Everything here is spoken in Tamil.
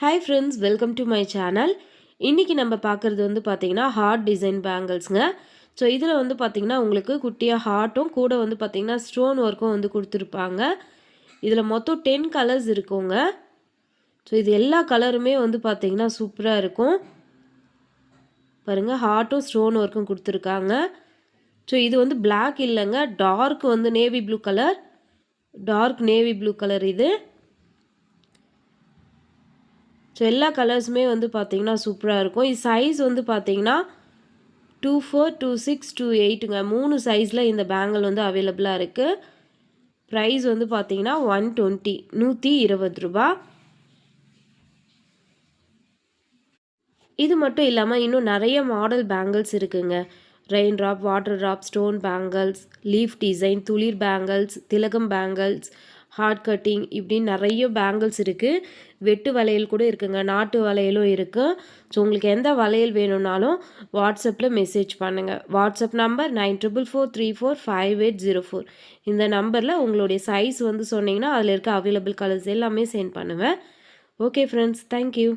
Hi friends, welcome to my channel. இன்றைக்கி நம்ம பார்க்குறது வந்து பார்த்திங்கன்னா ஹார்ட் டிசைன் பேங்கிள்ஸுங்க. ஸோ இதில் வந்து பார்த்திங்கன்னா உங்களுக்கு குட்டியாக ஹார்ட்டும் கூட வந்து பார்த்திங்கன்னா ஸ்டோன் ஒர்க்கும் வந்து கொடுத்துருப்பாங்க. இதில் மொத்தம் 10 கலர்ஸ் இருக்குங்க. ஸோ இது எல்லா கலருமே வந்து பார்த்திங்கன்னா சூப்பராக இருக்கும். பாருங்கள், ஹார்ட்டும் ஸ்டோன் ஒர்க்கும் கொடுத்துருக்காங்க. ஸோ இது வந்து பிளாக் இல்லைங்க, டார்க் வந்து navy blue colour, dark navy blue colour இது. ஸோ எல்லா கலர்ஸுமே வந்து பார்த்திங்கன்னா சூப்பராக இருக்கும். இது சைஸ் வந்து பார்த்திங்கன்னா 24, 26, 28ங்க 3 சைஸில் இந்த பேங்கிள் வந்து அவைலபிளாக இருக்குது. ப்ரைஸ் வந்து பார்த்திங்கன்னா 120, 120 ரூபா. இது மட்டும் இல்லாமல் இன்னும் நிறைய மாடல் பேங்கிள்ஸ் இருக்குங்க. Rain drop, water drop, stone bangles, leaf design, துளிர் பேங்கிள்ஸ், திலகம் பேங்கிள்ஸ், ஹார்ட் கட்டிங், இப்படின்னு நிறைய பேங்கிள்ஸ் இருக்குது. வெட்டு வளையல் கூட இருக்குங்க, நாட்டு வளையலும் இருக்குது. ஸோ உங்களுக்கு எந்த வளையல் வேணும்னாலும் வாட்ஸ்அப்பில் மெசேஜ் பண்ணுங்கள். WhatsApp number 9444345804. இந்த நம்பரில் உங்களுடைய சைஸ் வந்து சொன்னீங்கன்னா அதில் இருக்க அவைலபிள் கலர்ஸ் எல்லாமே சென்ட் பண்ணுவேன். Okay friends, thank you.